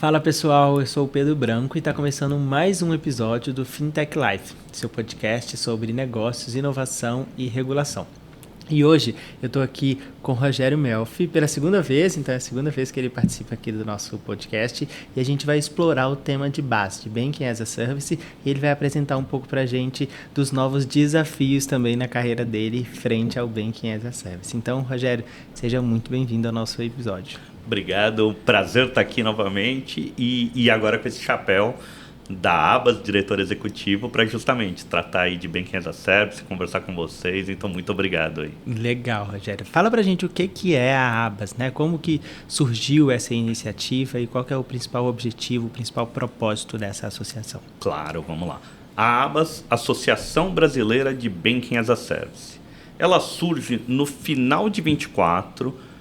Fala pessoal, eu sou o Pedro Branco e está começando mais um episódio do Fintech Life, seu podcast sobre negócios, inovação e regulação. E hoje eu estou aqui com o Rogério Melfi pela segunda vez, então é a segunda vez que ele participa aqui do nosso podcast e a gente vai explorar o tema de base, de Banking as a Service, e ele vai apresentar um pouco para a gente dos novos desafios também na carreira dele frente ao Banking as a Service. Então, Rogério, seja muito bem-vindo ao nosso episódio. Obrigado, prazer estar aqui novamente e agora com esse chapéu da Abas, diretor executivo, para justamente tratar aí de Banking as a Service, conversar com vocês, então muito obrigado aí. Legal, Rogério. Fala pra gente o que é a Abas, né? Como que surgiu essa iniciativa e qual que é o principal objetivo, o principal propósito dessa associação? Claro, vamos lá. A Abas, Associação Brasileira de Banking as a Service. Ela surge no final de 24,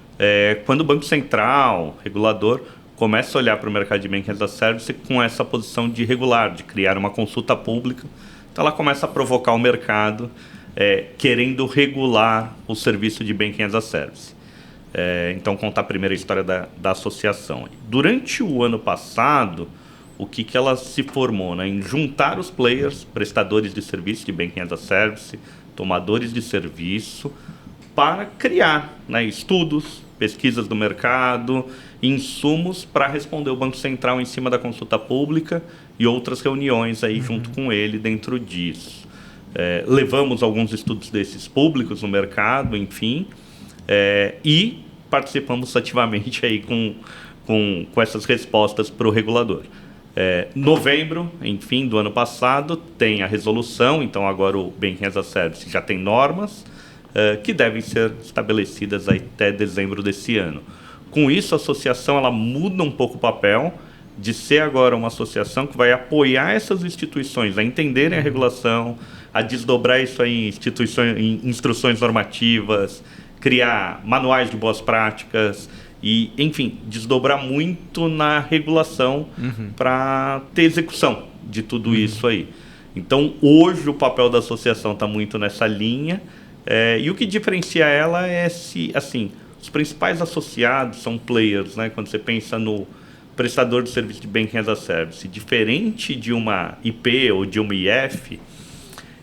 quando o Banco Central, regulador, começa a olhar para o mercado de Banking as a Service com essa posição de regular, de criar uma consulta pública. Então ela começa a provocar o mercado, querendo regular o serviço de Banking as a Service. Então contar a primeira história da associação. Durante o ano passado, o que ela se formou? Né? Em juntar os players, prestadores de serviço de Banking as a Service, tomadores de serviço, para criar, né, estudos, pesquisas do mercado, insumos para responder o Banco Central em cima da consulta pública e outras reuniões aí junto com ele dentro disso. Levamos alguns estudos desses públicos no mercado, enfim, e participamos ativamente aí com essas respostas para o regulador. Novembro, enfim, do ano passado, tem a resolução, então agora o Banking as a Service já tem normas que devem ser estabelecidas até dezembro desse ano. Com isso, a associação ela muda um pouco o papel de ser agora uma associação que vai apoiar essas instituições a entenderem a regulação, a desdobrar isso aí em instruções normativas, criar manuais de boas práticas e, enfim, desdobrar muito na regulação para ter execução de tudo isso aí. Então, hoje o papel da associação está muito nessa linha. E o que diferencia ela é os principais associados são players, né? Quando você pensa no prestador de serviço de Banking as a Service, diferente de uma IP ou de uma IF,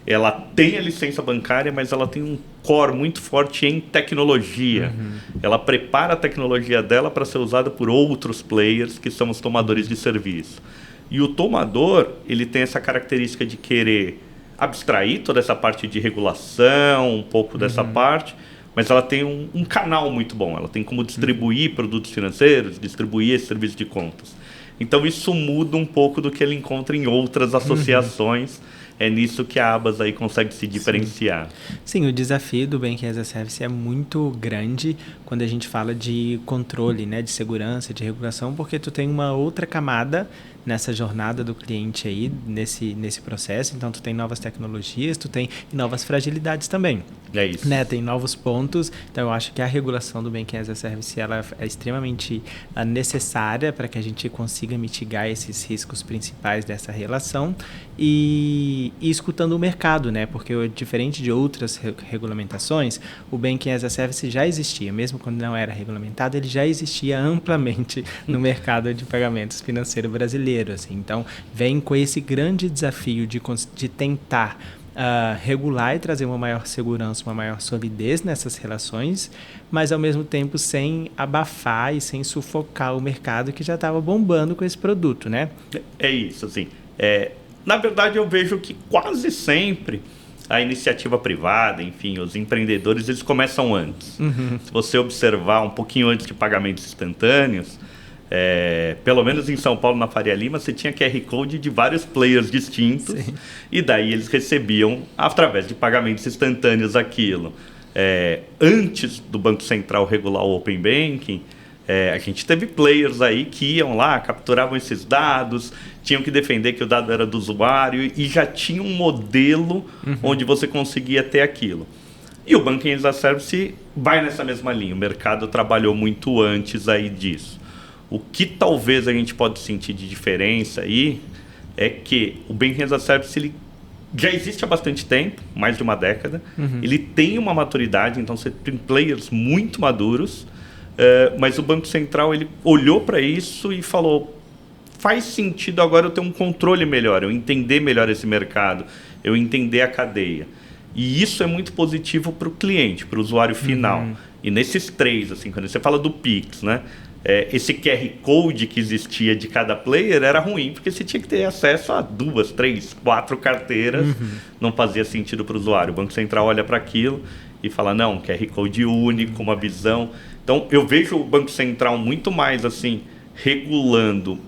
ela tem a licença bancária, mas ela tem um core muito forte em tecnologia. Ela prepara a tecnologia dela para ser usada por outros players, que são os tomadores de serviço. E o tomador, ele tem essa característica de querer abstrair toda essa parte de regulação, um pouco dessa parte, mas ela tem um canal muito bom. Ela tem como distribuir produtos financeiros, distribuir esse serviço de contas. Então isso muda um pouco do que ele encontra em outras associações. É nisso que a Abas aí consegue se diferenciar. Sim, o desafio do Banking as a Service é muito grande quando a gente fala de controle, né, de segurança, de regulação, porque tu tem uma outra camada nessa jornada do cliente aí, nesse processo. Então, tu tem novas tecnologias, tu tem novas fragilidades também. É isso. Né? Tem novos pontos. Então, eu acho que a regulação do Banking as a Service ela é extremamente necessária para que a gente consiga mitigar esses riscos principais dessa relação e escutando o mercado, né? Porque diferente de outras regulamentações, o Banking as a Service já existia. Mesmo quando não era regulamentado, ele já existia amplamente no mercado de pagamentos financeiro brasileiro. Assim. Então, vem com esse grande desafio de tentar regular e trazer uma maior segurança, uma maior solidez nessas relações, mas ao mesmo tempo sem abafar e sem sufocar o mercado que já estava bombando com esse produto, né? É isso, assim. Na verdade, eu vejo que quase sempre a iniciativa privada, enfim, os empreendedores, eles começam antes. Se você observar um pouquinho antes de pagamentos instantâneos, pelo menos em São Paulo, na Faria Lima, você tinha QR Code de vários players distintos. Sim. E daí eles recebiam, através de pagamentos instantâneos, aquilo. Antes do Banco Central regular o Open Banking, a gente teve players aí que iam lá, capturavam esses dados, tinham que defender que o dado era do usuário e já tinha um modelo onde você conseguia ter aquilo. E o Banking as a Service vai nessa mesma linha. O mercado trabalhou muito antes aí disso. O que talvez a gente pode sentir de diferença aí é que o Banking as a Service ele já existe há bastante tempo, mais de uma década. Ele tem uma maturidade, então você tem players muito maduros, mas o Banco Central ele olhou para isso e falou: faz sentido agora eu ter um controle melhor, eu entender melhor esse mercado, eu entender a cadeia. E isso é muito positivo para o cliente, para o usuário final. E nesses três, assim, quando você fala do Pix, né? Esse QR Code que existia de cada player era ruim, porque você tinha que ter acesso a 2, 3, 4 carteiras, não fazia sentido para o usuário. O Banco Central olha para aquilo e fala, não, QR Code único, uma visão. Então, eu vejo o Banco Central muito mais assim, regulando,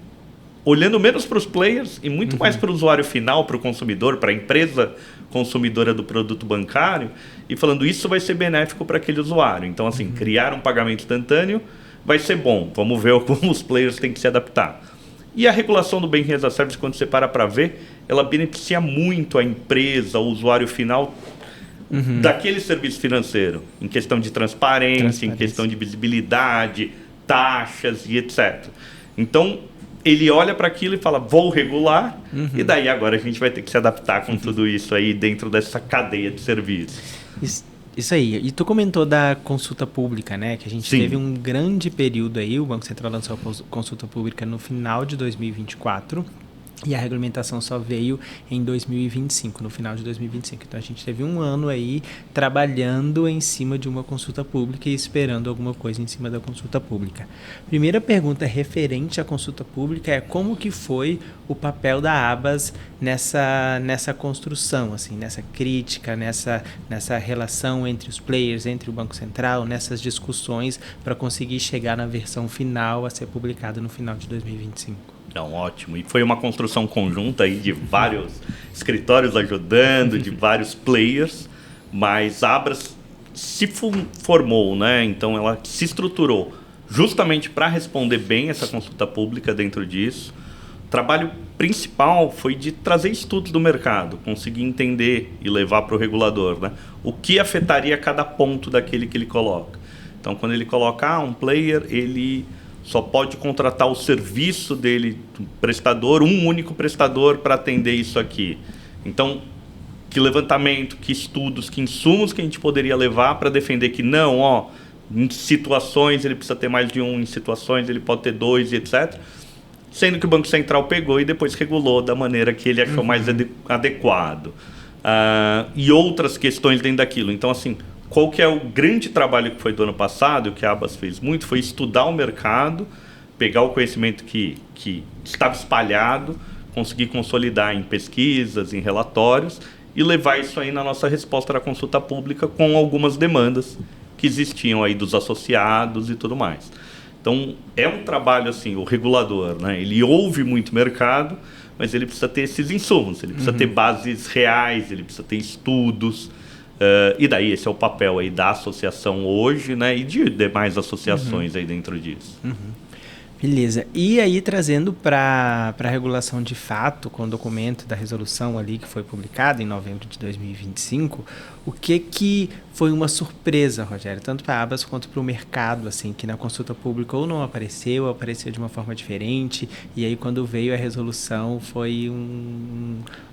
olhando menos para os players e muito mais para o usuário final, para o consumidor, para a empresa consumidora do produto bancário, e falando, isso vai ser benéfico para aquele usuário. Então, assim, criar um pagamento instantâneo vai ser bom. Vamos ver como os players têm que se adaptar. E a regulação do Banking as a Service, quando você para ver, ela beneficia muito a empresa, o usuário final daquele serviço financeiro, em questão de transparência, em questão de visibilidade, taxas e etc. Então, ele olha para aquilo e fala, vou regular, e daí agora a gente vai ter que se adaptar com tudo isso aí dentro dessa cadeia de serviços. Isso aí. E tu comentou da consulta pública, né? Que a gente teve um grande período aí, o Banco Central lançou a consulta pública no final de 2024 e a regulamentação só veio em 2025, no final de 2025. Então a gente teve um ano aí trabalhando em cima de uma consulta pública e esperando alguma coisa em cima da consulta pública. Primeira pergunta referente à consulta pública é como que foi o papel da ABAS nessa construção, assim, nessa crítica, nessa relação entre os players, entre o Banco Central, nessas discussões para conseguir chegar na versão final a ser publicada no final de 2025. Então, ótimo. E foi uma construção conjunta aí de vários escritórios ajudando, de vários players, mas a Abras se formou, né? Então, ela se estruturou justamente para responder bem essa consulta pública dentro disso. O trabalho principal foi de trazer estudos do mercado, conseguir entender e levar para o regulador, né? O que afetaria cada ponto daquele que ele coloca. Então, quando ele coloca um player, ele só pode contratar o serviço dele, prestador, um único prestador para atender isso aqui. Então, que levantamento, que estudos, que insumos que a gente poderia levar para defender que não, em situações ele precisa ter mais de um, em situações ele pode ter 2 e etc. Sendo que o Banco Central pegou e depois regulou da maneira que ele achou mais adequado. E outras questões dentro daquilo. Então, assim, qual que é o grande trabalho que foi do ano passado, o que a Abas fez muito, foi estudar o mercado, pegar o conhecimento que estava espalhado, conseguir consolidar em pesquisas, em relatórios, e levar isso aí na nossa resposta da consulta pública com algumas demandas que existiam aí dos associados e tudo mais. Então, é um trabalho assim, o regulador, né? Ele ouve muito o mercado, mas ele precisa ter esses insumos, ele precisa ter bases reais, ele precisa ter estudos. E daí esse é o papel aí da associação hoje, né, e de demais associações aí dentro disso. Beleza. E aí trazendo para a regulação de fato, com o documento da resolução ali que foi publicado em novembro de 2025, o que foi uma surpresa, Rogério, tanto para a Abas quanto para o mercado, assim, que na consulta pública ou não apareceu, ou apareceu de uma forma diferente, e aí quando veio a resolução foi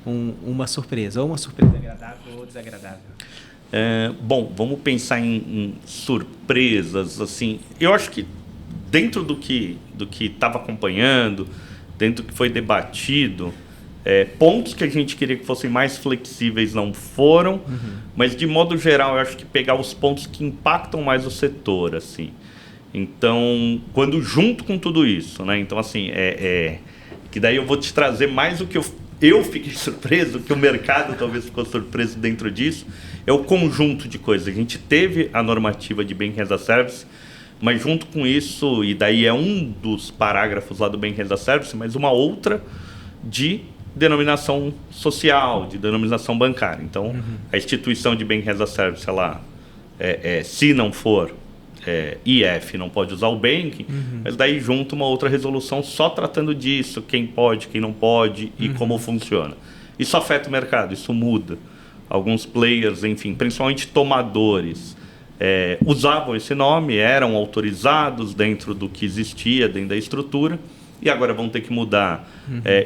uma surpresa, ou uma surpresa agradável ou desagradável? Bom, vamos pensar em surpresas, assim, eu acho que dentro do que estava acompanhando, dentro do que foi debatido, pontos que a gente queria que fossem mais flexíveis não foram, mas de modo geral eu acho que pegar os pontos que impactam mais o setor, assim. Então, quando junto com tudo isso, né? Então, assim, que daí eu vou te trazer mais o que eu fiquei surpreso, que o mercado talvez ficou surpreso dentro disso, é o conjunto de coisas. A gente teve a normativa de Banking as a Service, mas junto com isso, e daí é um dos parágrafos lá do Banking as a Service, mas uma outra de denominação social, de denominação bancária. Então, a instituição de Banking as a Service, ela, se não for IF, não pode usar o banking, mas daí junto uma outra resolução só tratando disso, quem pode, quem não pode e como funciona. Isso afeta o mercado, isso muda. Alguns players, enfim, principalmente tomadores, usavam esse nome, eram autorizados dentro do que existia, dentro da estrutura, e agora vão ter que mudar.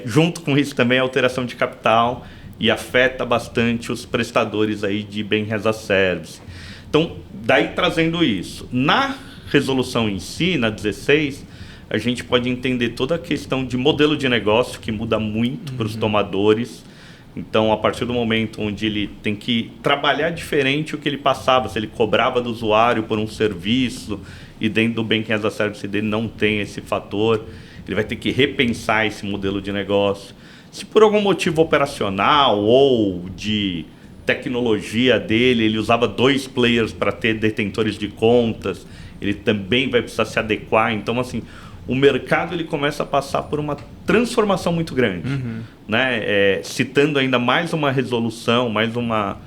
Junto com isso também a alteração de capital, e afeta bastante os prestadores aí de Banking as a Service. Então, daí trazendo isso. Na resolução em si, na 16, a gente pode entender toda a questão de modelo de negócio, que muda muito para os tomadores. Então, a partir do momento onde ele tem que trabalhar diferente o que ele passava, se ele cobrava do usuário por um serviço, e dentro do Banking as a Service dele não tem esse fator, ele vai ter que repensar esse modelo de negócio. Se por algum motivo operacional ou de tecnologia dele, ele usava 2 players para ter detentores de contas, ele também vai precisar se adequar. Então, assim, o mercado ele começa a passar por uma transformação muito grande. Né? Citando ainda mais uma resolução, mais uma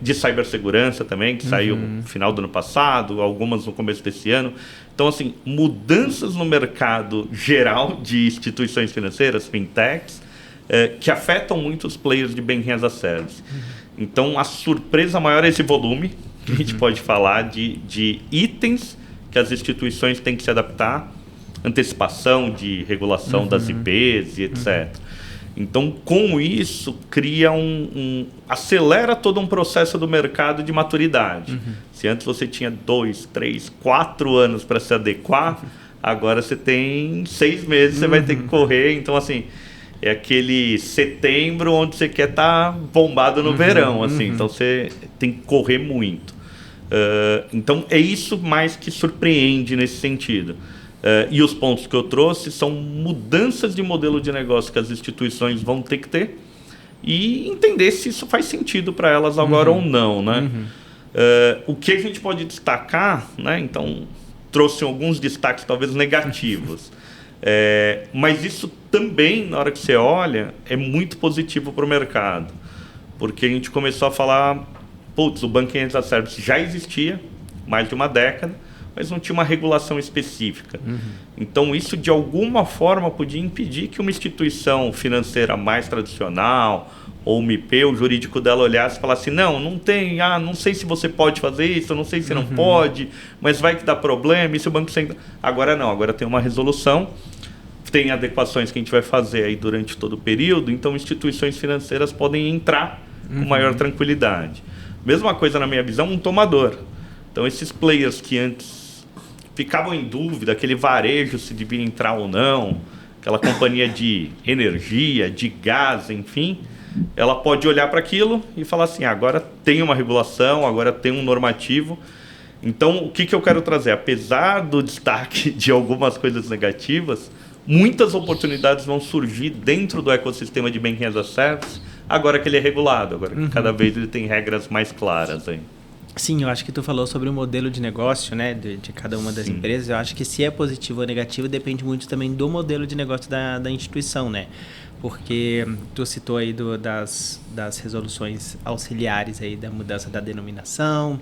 de cibersegurança também, que saiu no final do ano passado, algumas no começo desse ano. Então, assim, mudanças no mercado geral de instituições financeiras, fintechs, que afetam muito os players de Banking as a Service. Então, a surpresa maior é esse volume, que a gente pode falar de itens que as instituições têm que se adaptar, antecipação de regulação das IPs e etc. Então, com isso, cria acelera todo um processo do mercado de maturidade. Se antes você tinha 2, 3, 4 anos para se adequar, agora você tem 6 meses, você vai ter que correr. Então, assim, é aquele setembro onde você quer estar bombado no verão. Assim, então, você tem que correr muito. Então, é isso mais que surpreende nesse sentido. E os pontos que eu trouxe são mudanças de modelo de negócio que as instituições vão ter que ter e entender se isso faz sentido para elas agora ou não. Né? O que a gente pode destacar, né? Então, trouxe alguns destaques talvez negativos. Mas isso também, na hora que você olha, é muito positivo para o mercado. Porque a gente começou a falar, putz, o Banking as a Service já existia mais de uma década, mas não tinha uma regulação específica. Então, isso de alguma forma podia impedir que uma instituição financeira mais tradicional, ou uma IP, o jurídico dela olhasse e falasse, não tem, não sei se você pode fazer isso, não sei se não pode, mas vai que dá problema, e se o Banco Central... Agora não, agora tem uma resolução, tem adequações que a gente vai fazer aí durante todo o período, então instituições financeiras podem entrar com maior tranquilidade. Mesma coisa, na minha visão, um tomador. Então, esses players que antes ficavam em dúvida, aquele varejo se devia entrar ou não, aquela companhia de energia, de gás, enfim, ela pode olhar para aquilo e falar assim, agora tem uma regulação, agora tem um normativo. Então, o que eu quero trazer? Apesar do destaque de algumas coisas negativas, muitas oportunidades vão surgir dentro do ecossistema de Banking as a Service, agora que ele é regulado, agora que cada vez ele tem regras mais claras aí. Sim, eu acho que tu falou sobre o modelo de negócio, né, de cada uma das empresas. Eu acho que se é positivo ou negativo depende muito também do modelo de negócio da instituição, né? Porque tu citou aí das resoluções auxiliares aí da mudança da denominação,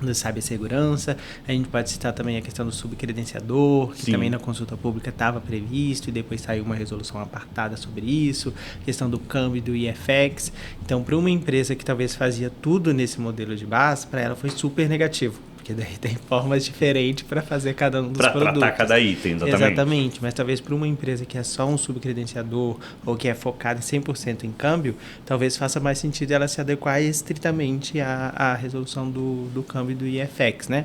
da cibersegurança. A gente pode citar também a questão do subcredenciador, que também na consulta pública estava previsto e depois saiu uma resolução apartada sobre isso, questão do câmbio do IFX. Então, para uma empresa que talvez fazia tudo nesse modelo de base, para ela foi super negativo, porque daí tem formas diferentes para fazer cada um dos produtos. Para tratar cada item, exatamente. Exatamente, mas talvez para uma empresa que é só um subcredenciador ou que é focada 100% em câmbio, talvez faça mais sentido ela se adequar estritamente à resolução do câmbio do IFX, né?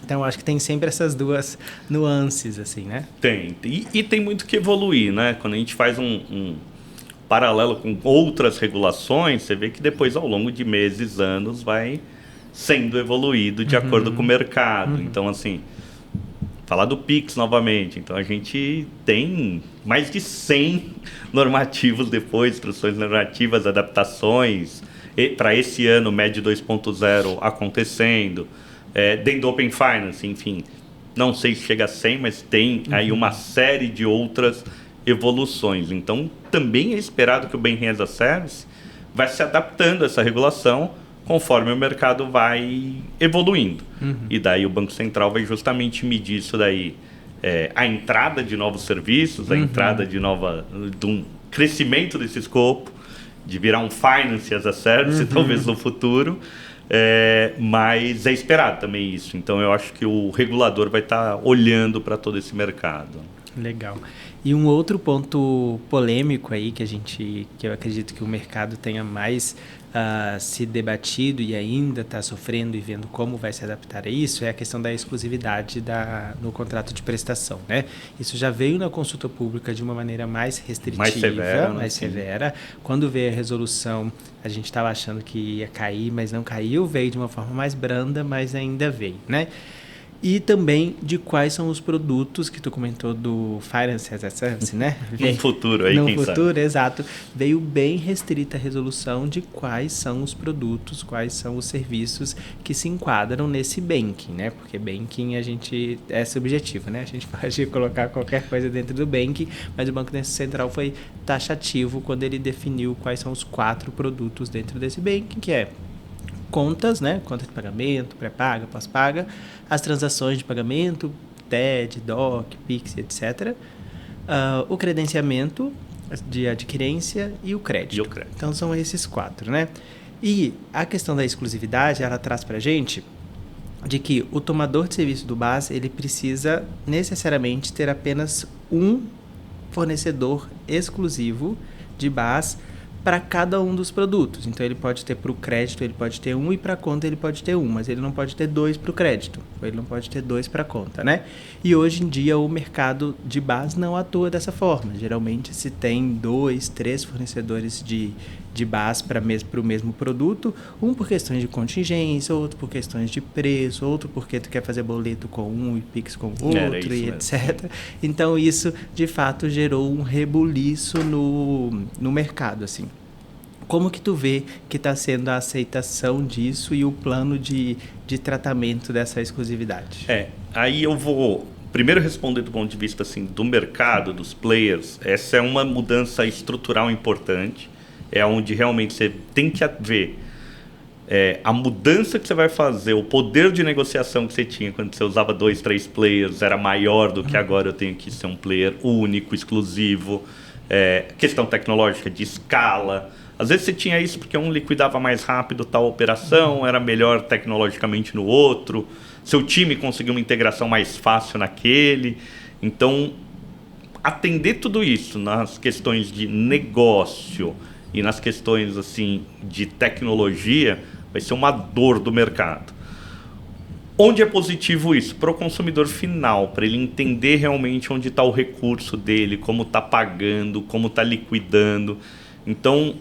Então, eu acho que tem sempre essas duas nuances, assim, né? Tem. E tem muito que evoluir, né? Quando a gente faz um paralelo com outras regulações, você vê que depois, ao longo de meses, anos, vai sendo evoluído de acordo com o mercado. Então, assim, falar do Pix novamente. Então, a gente tem mais de 100 normativos depois, instruções normativas, adaptações. Para esse ano, MED 2.0 acontecendo. Dentro do Open Finance, enfim, não sei se chega a 100, mas tem aí uma série de outras evoluções. Então, também é esperado que o Banking as a Service vai se adaptando a essa regulação conforme o mercado vai evoluindo. E daí o Banco Central vai justamente medir isso daí, a entrada de novos serviços, a entrada de um crescimento desse escopo, de virar um Finance as a Service, talvez no futuro, mas é esperado também isso. Então eu acho que o regulador vai estar olhando para todo esse mercado. Legal. E um outro ponto polêmico aí que eu acredito que o mercado tenha mais se debatido e ainda está sofrendo e vendo como vai se adaptar a isso é a questão da exclusividade no contrato de prestação, né? Isso já veio na consulta pública de uma maneira mais restritiva, mais severa. Quando veio a resolução, a gente estava achando que ia cair, mas não caiu, veio de uma forma mais branda, mas ainda veio, né? E também de quais são os produtos que tu comentou do Finance as a Service, né? No futuro, aí quem sabe. No futuro, exato. Veio bem restrita a resolução de quais são os produtos, quais são os serviços que se enquadram nesse banking, né? Porque banking é subjetivo, né? A gente pode colocar qualquer coisa dentro do banking, mas o Banco Central foi taxativo quando ele definiu quais são os 4 produtos dentro desse banking, que é contas, né? Conta de pagamento, pré-paga, pós-paga, as transações de pagamento, TED, DOC, Pix, etc. O credenciamento de adquirência e o crédito. Então, são esses 4, né? E a questão da exclusividade, ela traz para a gente de que o tomador de serviço do BaaS, ele precisa necessariamente ter apenas um fornecedor exclusivo de BaaS para cada um dos produtos. Então, ele pode ter para o crédito, ele pode ter um, e para a conta ele pode ter um, mas ele não pode ter 2 para o crédito, ou ele não pode ter 2 para a conta, né? E hoje em dia o mercado de BaaS não atua dessa forma. Geralmente se tem 2, 3 fornecedores de BaaS para o mesmo produto, um por questões de contingência, outro por questões de preço, outro porque tu quer fazer boleto com um e Pix com outro, e etc. Então, isso, de fato, gerou um rebuliço no mercado, assim. Como que tu vê que está sendo a aceitação disso e o plano de tratamento dessa exclusividade? Aí eu vou primeiro responder do ponto de vista assim, do mercado, dos players. Essa é uma mudança estrutural importante. É onde realmente você tem que ver a mudança que você vai fazer, o poder de negociação que você tinha quando você usava 2, 3 players era maior do que agora eu tenho que ser um player único, exclusivo. Questão tecnológica de escala. Às vezes você tinha isso porque um liquidava mais rápido tal operação, era melhor tecnologicamente no outro. Seu time conseguiu uma integração mais fácil naquele. Então, atender tudo isso nas questões de negócio e nas questões assim de tecnologia vai ser uma dor do mercado. Onde é positivo isso? Para o consumidor final, para ele entender realmente onde está o recurso dele, como está pagando, como está liquidando. Então,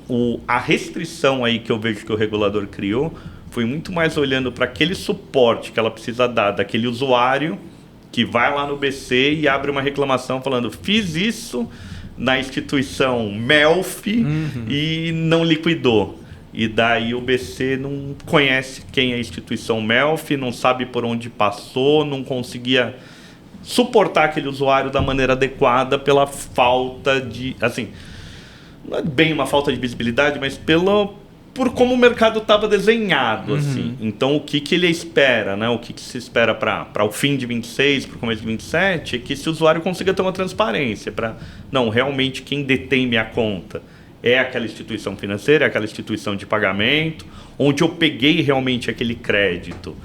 a restrição aí que eu vejo que o regulador criou foi muito mais olhando para aquele suporte que ela precisa dar daquele usuário que vai lá no BC e abre uma reclamação falando: fiz isso na instituição Melf e não liquidou. E daí o BC não conhece quem é a instituição Melf, não sabe por onde passou, não conseguia suportar aquele usuário da maneira adequada pela falta de... assim, não é bem uma falta de visibilidade, mas por como o mercado estava desenhado. Assim. Então, o que ele espera, né? O que se espera para o fim de 26, para o começo de 27, é que esse usuário consiga ter uma transparência para, não, realmente quem detém minha conta é aquela instituição financeira, é aquela instituição de pagamento, onde eu peguei realmente aquele crédito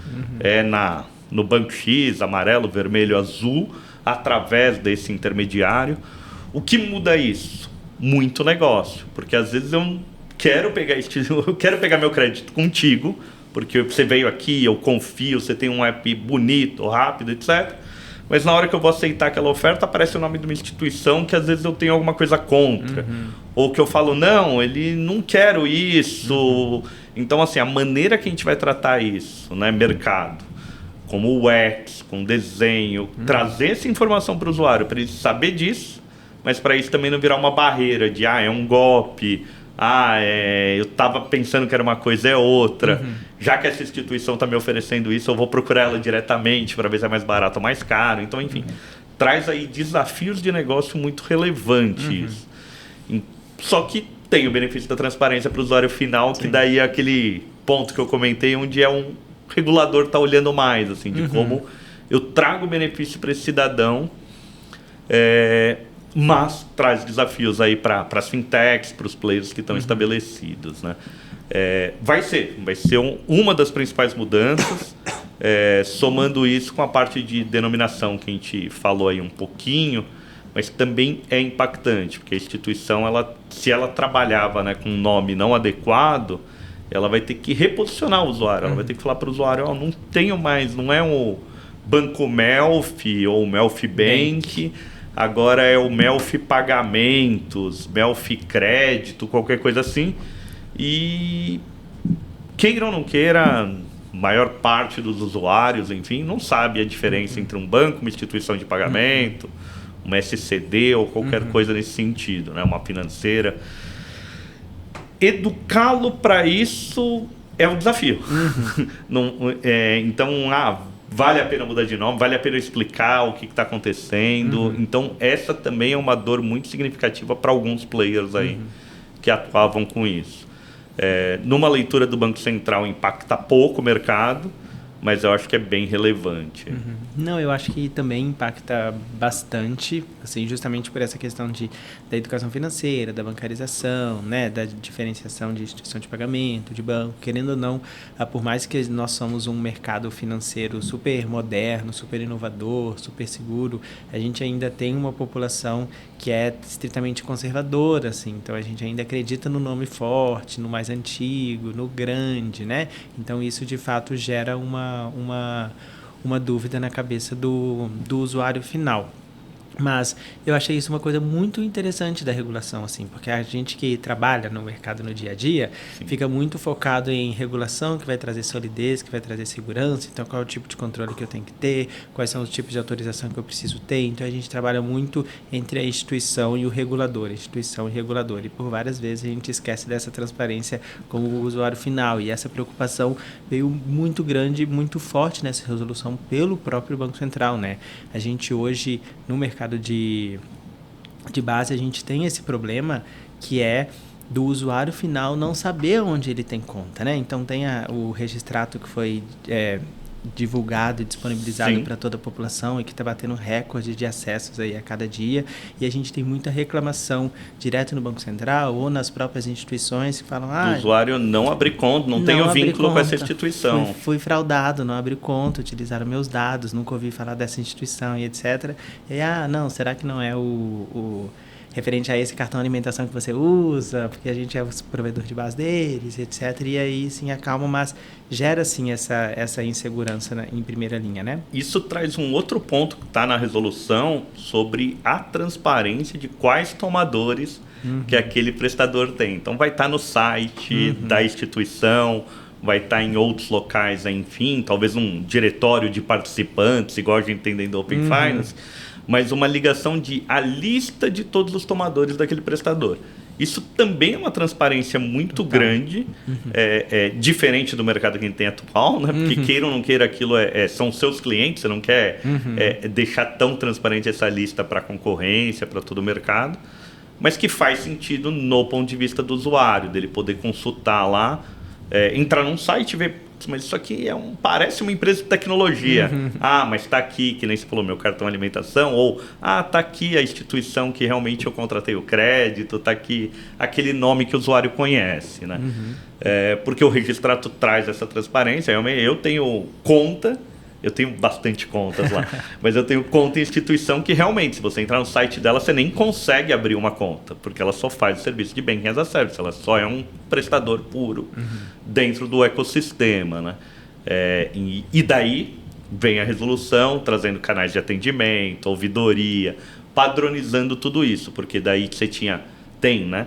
no banco X, amarelo, vermelho, azul, através desse intermediário. O que muda isso? Muito negócio, porque às vezes eu quero pegar meu crédito contigo, porque você veio aqui, eu confio, você tem um app bonito, rápido, etc. Mas na hora que eu vou aceitar aquela oferta, aparece o nome de uma instituição que às vezes eu tenho alguma coisa contra. Ou que eu falo, não, ele não quero isso. Então, assim, a maneira que a gente vai tratar isso, né, mercado, como o UX, com desenho, trazer essa informação para o usuário, para ele saber disso, mas para isso também não virar uma barreira de, é um golpe, eu estava pensando que era uma coisa, é outra. Já que essa instituição está me oferecendo isso, eu vou procurar ela diretamente para ver se é mais barato ou mais caro. Então, enfim, traz aí desafios de negócio muito relevantes. Só que tem o benefício da transparência para o usuário final, que daí é aquele ponto que eu comentei, onde um regulador está olhando mais, assim, de como eu trago benefício para esse cidadão, mas traz desafios aí para as fintechs, para os players que estão estabelecidos, né? Vai ser uma das principais mudanças, somando isso com a parte de denominação que a gente falou aí um pouquinho, mas também é impactante, porque a instituição, se ela trabalhava, né, com um nome não adequado, ela vai ter que reposicionar o usuário, ela vai ter que falar para o usuário, não tenho mais, não é o Banco Melfi ou o Melfi Bank, agora é o Melfi Pagamentos, Melfi Crédito, qualquer coisa assim. E queira ou não queira, maior parte dos usuários, enfim, não sabe a diferença entre um banco, uma instituição de pagamento, uma SCD ou qualquer coisa nesse sentido, né? Uma financeira. Educá-lo para isso é um desafio. Não, então, vale a pena mudar de nome, vale a pena explicar o que está acontecendo. Então, essa também é uma dor muito significativa para alguns players aí que atuavam com isso. Numa leitura do Banco Central, impacta pouco o mercado, mas eu acho que é bem relevante. Não, eu acho que também impacta bastante, assim, justamente por essa questão da educação financeira, da bancarização, né, da diferenciação de instituição de pagamento, de banco. Querendo ou não, por mais que nós somos um mercado financeiro super moderno, super inovador, super seguro, a gente ainda tem uma população que é estritamente conservadora, assim. Então a gente ainda acredita no nome forte, no mais antigo, no grande, né? Então isso de fato gera uma dúvida na cabeça do usuário final. Mas eu achei isso uma coisa muito interessante da regulação, assim, porque a gente que trabalha no mercado no dia a dia fica muito focado em regulação que vai trazer solidez, que vai trazer segurança. Então, qual é o tipo de controle que eu tenho que ter, quais são os tipos de autorização que eu preciso ter. Então, a gente trabalha muito entre a instituição e o regulador, instituição e regulador. E por várias vezes a gente esquece dessa transparência com o usuário final. E essa preocupação veio muito grande, muito forte nessa resolução pelo próprio Banco Central, né? A gente hoje, no mercado de base, a gente tem esse problema que é do usuário final não saber onde ele tem conta, né? Então tem o registrato que foi divulgado e disponibilizado para toda a população e que está batendo recorde de acessos aí a cada dia, e a gente tem muita reclamação direto no Banco Central ou nas próprias instituições que falam o usuário não abre conta, não tem o vínculo com essa instituição. Fui fraudado, não abri conta, utilizaram meus dados, nunca ouvi falar dessa instituição e etc. E não, será que não é o referente a esse cartão de alimentação que você usa, porque a gente é o provedor de base deles, etc. E aí sim acalma, mas gera sim essa insegurança em primeira linha, né? Isso traz um outro ponto que está na resolução sobre a transparência de quais tomadores que aquele prestador tem. Então vai estar no site da instituição, vai estar em outros locais, enfim, talvez um diretório de participantes, igual a gente tem dentro do Open Finance, mas uma ligação a lista de todos os tomadores daquele prestador. Isso também é uma transparência muito grande, diferente do mercado que a gente tem atual, né? Porque queira ou não queira, aquilo são seus clientes, você não quer deixar tão transparente essa lista para a concorrência, para todo o mercado, mas que faz sentido no ponto de vista do usuário, dele poder consultar lá, entrar num site e ver, mas isso aqui parece uma empresa de tecnologia. Mas está aqui, que nem você falou, meu cartão alimentação, ou está aqui a instituição que realmente eu contratei o crédito, está aqui aquele nome que o usuário conhece, né? Porque o registrato traz essa transparência. Eu tenho conta, eu tenho bastante contas lá, mas eu tenho conta em instituição que realmente, se você entrar no site dela, você nem consegue abrir uma conta, porque ela só faz o serviço de Banking as a Service, ela só é um prestador puro dentro do ecossistema, né? E daí vem a resolução, trazendo canais de atendimento, ouvidoria, padronizando tudo isso, porque daí você tem, né,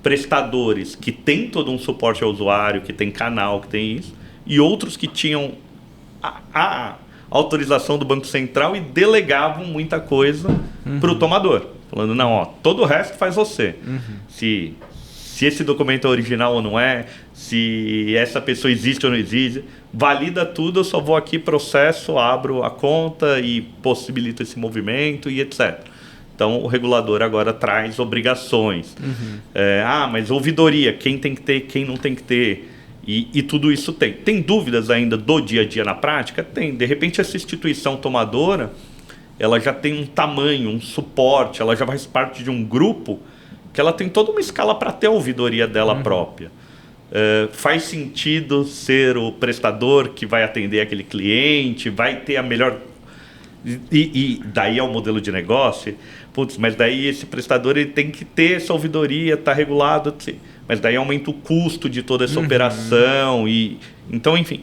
prestadores que têm todo um suporte ao usuário, que tem canal, que tem isso, e outros que tinham a autorização do Banco Central e delegavam muita coisa para o tomador, falando, não, todo o resto faz você. Se esse documento é original ou não é, se essa pessoa existe ou não existe, valida tudo, eu só vou aqui, processo, abro a conta e possibilito esse movimento e etc. Então, o regulador agora traz obrigações. Mas ouvidoria, quem tem que ter, quem não tem que ter. E tudo isso tem. Tem dúvidas ainda do dia a dia na prática? Tem. De repente, essa instituição tomadora, ela já tem um tamanho, um suporte, ela já faz parte de um grupo que ela tem toda uma escala para ter a ouvidoria dela própria. Faz sentido ser o prestador que vai atender aquele cliente, vai ter a melhor E daí é o modelo de negócio, putz, mas daí esse prestador ele tem que ter essa ouvidoria, tá regulado, mas daí aumenta o custo de toda essa operação, então, enfim,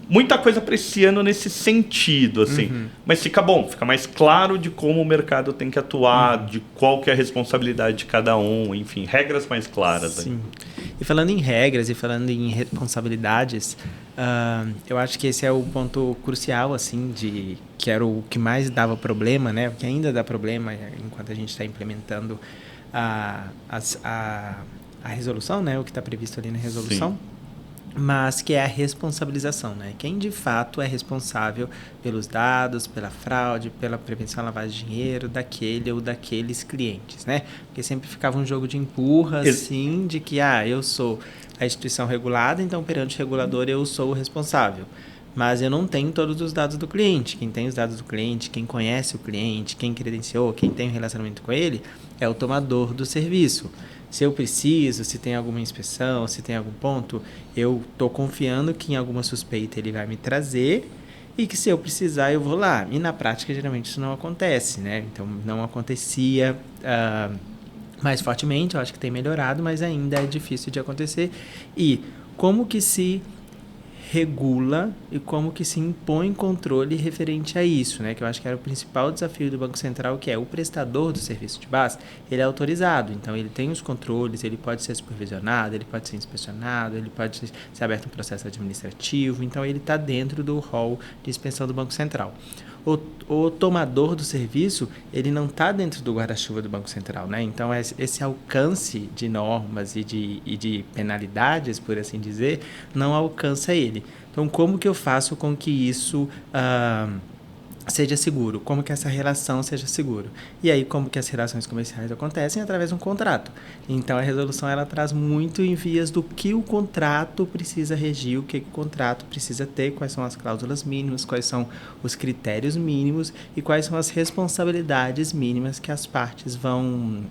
muita coisa para esse ano nesse sentido, assim. Mas fica bom, fica mais claro de como o mercado tem que atuar, de qual que é a responsabilidade de cada um, enfim, regras mais claras. Sim. E falando em regras e falando em responsabilidades, eu acho que esse é o ponto crucial, assim, que era o que mais dava problema, né? O que ainda dá problema enquanto a gente está implementando a resolução, né? O que está previsto ali na resolução. Sim. Mas que é a responsabilização, né? Quem de fato é responsável pelos dados, pela fraude, pela prevenção à lavagem de dinheiro daquele ou daqueles clientes, né? Porque sempre ficava um jogo de empurra, assim, de que eu sou a instituição regulada, então perante o regulador eu sou o responsável. Mas eu não tenho todos os dados do cliente. Quem tem os dados do cliente, quem conhece o cliente, quem credenciou, quem tem um relacionamento com ele, é o tomador do serviço. Se eu preciso, se tem alguma inspeção, se tem algum ponto, eu estou confiando que em alguma suspeita ele vai me trazer e que se eu precisar eu vou lá. E na prática geralmente isso não acontece, né? Então não acontecia mais fortemente, eu acho que tem melhorado, mas ainda é difícil de acontecer. E como que se regula e como que se impõe controle referente a isso, né? Que eu acho que era o principal desafio do Banco Central, que é o prestador do serviço de base, ele é autorizado, então ele tem os controles, ele pode ser supervisionado, ele pode ser inspecionado, ele pode ser aberto um processo administrativo, então ele está dentro do rol de inspeção do Banco Central. O tomador do serviço, ele não está dentro do guarda-chuva do Banco Central, né? Então, esse alcance de normas e de penalidades, por assim dizer, não alcança ele. Então, como que eu faço com que isso seja seguro? Como que essa relação seja segura? E aí, como que as relações comerciais acontecem? Através de um contrato. Então, a resolução, ela traz muito em vias do que o contrato precisa regir, o que o contrato precisa ter, quais são as cláusulas mínimas, quais são os critérios mínimos e quais são as responsabilidades mínimas que as partes vão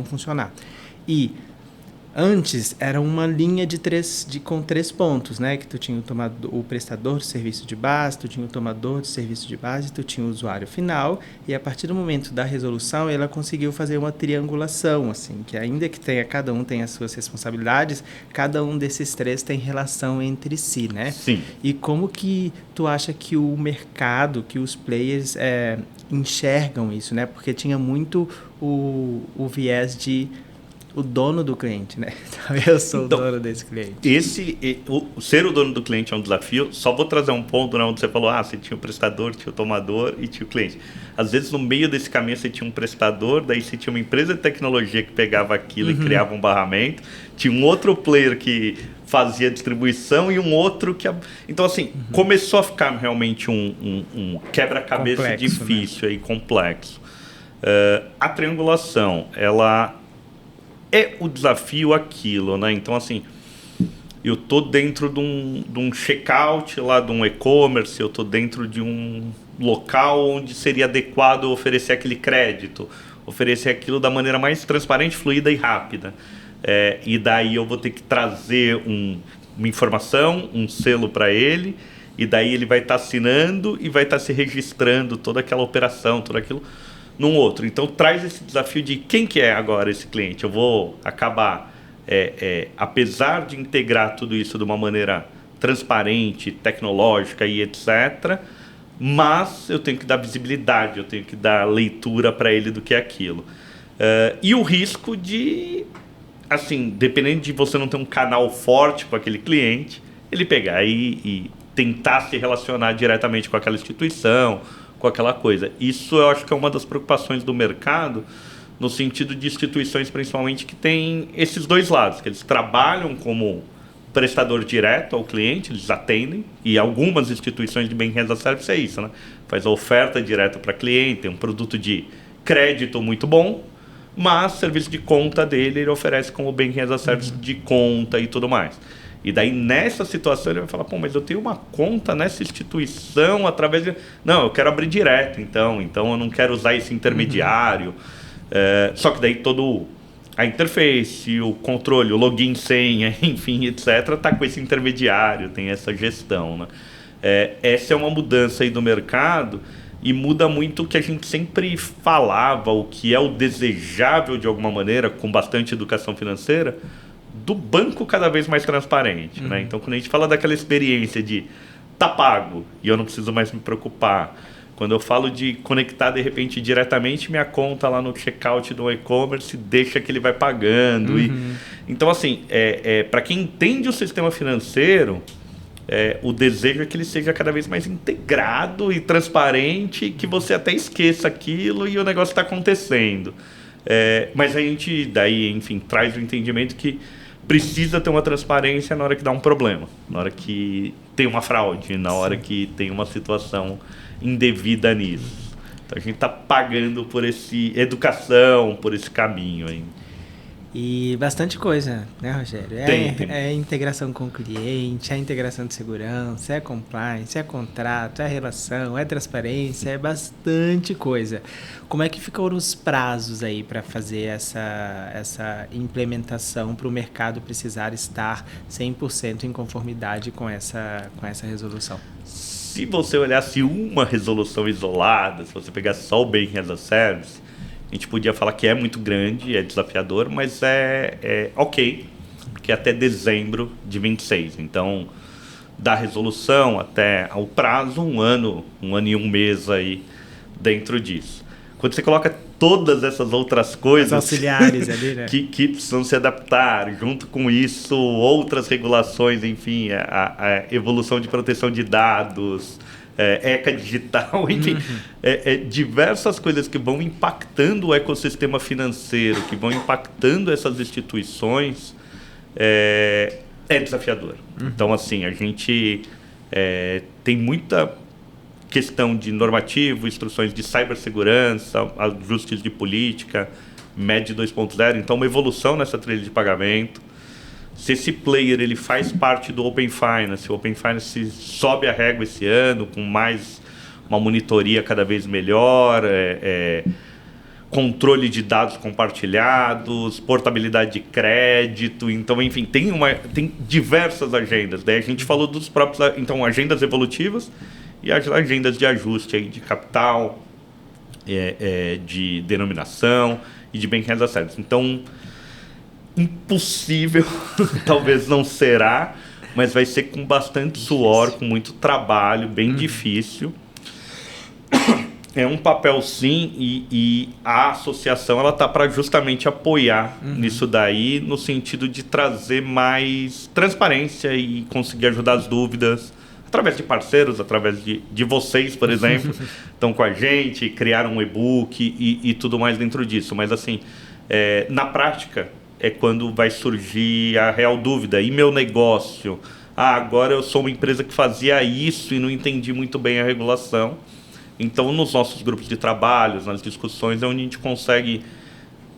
funcionar. E antes era uma linha com 3 pontos, né? Que tu tinha o prestador de serviço de base, tu tinha o tomador de serviço de base, tu tinha o usuário final, e a partir do momento da resolução ela conseguiu fazer uma triangulação, assim, que ainda que cada um tem as suas responsabilidades, cada um desses 3 tem relação entre si, né? Sim. E como que tu acha que o mercado, que os players enxergam isso, né? Porque tinha muito o viés de o dono do cliente, né? Então, eu sou o dono desse cliente. Ser o dono do cliente é um desafio. Só vou trazer um ponto, né, onde você falou, você tinha o prestador, tinha o tomador e tinha o cliente. Às vezes, no meio desse caminho, você tinha um prestador, daí você tinha uma empresa de tecnologia que pegava aquilo e criava um barramento. Tinha um outro player que fazia distribuição e um outro que... Então, assim, começou a ficar realmente um quebra-cabeça complexo, difícil, né? E complexo. A triangulação, ela... é o desafio aquilo, né? Então, assim, eu tô dentro de um checkout lá de um e-commerce, eu tô dentro de um local onde seria adequado oferecer aquele crédito, oferecer aquilo da maneira mais transparente, fluida e rápida. E daí eu vou ter que trazer uma informação, um selo para ele, e daí ele vai estar assinando e vai estar se registrando toda aquela operação, tudo aquilo num outro. Então traz esse desafio de quem que é agora esse cliente. Eu vou acabar, apesar de integrar tudo isso de uma maneira transparente, tecnológica e etc., mas eu tenho que dar visibilidade, eu tenho que dar leitura para ele do que é aquilo. E o risco de, assim, dependendo de você não ter um canal forte com aquele cliente, ele pegar e tentar se relacionar diretamente com aquela instituição, com aquela coisa. Isso eu acho que é uma das preocupações do mercado, no sentido de instituições principalmente que tem esses 2 lados, que eles trabalham como prestador direto ao cliente, eles atendem, e algumas instituições de Banking as a Service é isso, né? Faz a oferta direta para cliente, tem um produto de crédito muito bom, mas serviço de conta dele ele oferece como Banking as a Service de conta e tudo mais. E daí, nessa situação, ele vai falar, mas eu tenho uma conta nessa instituição através de... Não, eu quero abrir direto, então eu não quero usar esse intermediário. Só que daí todo a interface, o controle, o login, senha, enfim, etc., está com esse intermediário, tem essa gestão, né? Essa é uma mudança aí do mercado, e muda muito o que a gente sempre falava, o que é o desejável de alguma maneira, com bastante educação financeira, do banco cada vez mais transparente, né? Então, quando a gente fala daquela experiência de tá pago e eu não preciso mais me preocupar, quando eu falo de conectar de repente diretamente minha conta lá no checkout do e-commerce, deixa que ele vai pagando. Então, assim, para quem entende o sistema financeiro, o desejo é que ele seja cada vez mais integrado e transparente, que você até esqueça aquilo e o negócio está acontecendo. Mas a gente daí, enfim, traz o entendimento que precisa ter uma transparência na hora que dá um problema, na hora que tem uma fraude, na hora que tem uma situação indevida nisso. Então a gente está pagando por esse educação, por esse caminho aí. E bastante coisa, né, Rogério? É integração com o cliente, é integração de segurança, é compliance, é contrato, é relação, é transparência, é bastante coisa. Como é que ficam os prazos aí para fazer essa implementação para o mercado precisar estar 100% em conformidade com essa resolução? Se você olhasse uma resolução isolada, se você pegasse só o Banking as a Service, a gente podia falar que é muito grande, é desafiador, mas é ok, porque até dezembro de 26. Então, da resolução até ao prazo, um ano e um mês aí dentro disso. Quando você coloca todas essas outras coisas auxiliares ali, né? que precisam se adaptar, junto com isso, outras regulações, enfim, a evolução de proteção de dados, ECA digital, enfim, diversas coisas que vão impactando o ecossistema financeiro, que vão impactando essas instituições, é desafiador. Então, assim, a gente tem muita questão de normativo, instruções de cibersegurança, ajustes de política, MED 2.0, então uma evolução nessa trilha de pagamento. Se esse player ele faz parte do Open Finance, o Open Finance sobe a régua esse ano com mais uma monitoria cada vez melhor, controle de dados compartilhados, portabilidade de crédito, então, enfim, tem diversas agendas. Daí a gente falou dos próprios, então, agendas evolutivas e as agendas de ajuste aí de capital, de denominação e de Banking as a Service. Então, impossível, talvez não será, mas vai ser com bastante suor, com muito trabalho, bem difícil. É um papel sim, e a associação ela está para justamente apoiar nisso daí, no sentido de trazer mais transparência e conseguir ajudar as dúvidas, através de parceiros, através de vocês, por exemplo, estão com a gente, criaram um e-book e tudo mais dentro disso. Mas assim, na prática, é quando vai surgir a real dúvida. E meu negócio? Agora eu sou uma empresa que fazia isso e não entendi muito bem a regulação. Então, nos nossos grupos de trabalho, nas discussões, é onde a gente consegue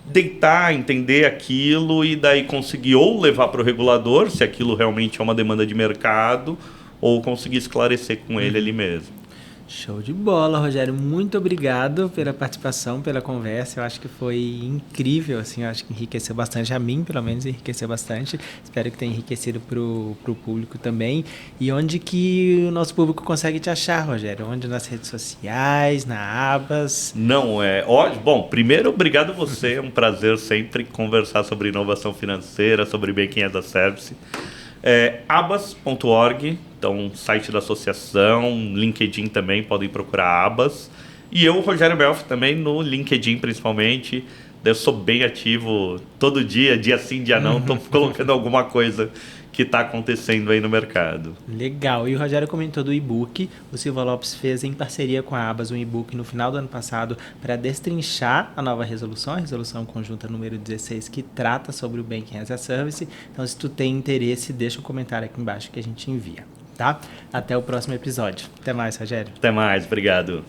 deitar, entender aquilo e daí conseguir ou levar para o regulador, se aquilo realmente é uma demanda de mercado, ou conseguir esclarecer com ele ali mesmo. Show de bola, Rogério. Muito obrigado pela participação, pela conversa. Eu acho que foi incrível, assim, eu acho que enriqueceu bastante, a mim, pelo menos, enriqueceu bastante. Espero que tenha enriquecido para o público também. E onde que o nosso público consegue te achar, Rogério? Onde? Nas redes sociais, na Abas? Não, bom, primeiro, obrigado a você. É um prazer sempre conversar sobre inovação financeira, sobre Banking as a Service. Abas.org, então site da associação, LinkedIn também, podem procurar Abas. E eu, Rogério Melfi, também no LinkedIn principalmente. Eu sou bem ativo todo dia sim, dia não, estou colocando alguma coisa que está acontecendo aí no mercado. Legal. E o Rogério comentou do e-book. O Silva Lopes fez em parceria com a Abas um e-book no final do ano passado para destrinchar a nova resolução, a resolução conjunta número 16, que trata sobre o Banking as a Service. Então, se tu tem interesse, deixa um comentário aqui embaixo que a gente envia, tá? Até o próximo episódio. Até mais, Rogério. Até mais, obrigado.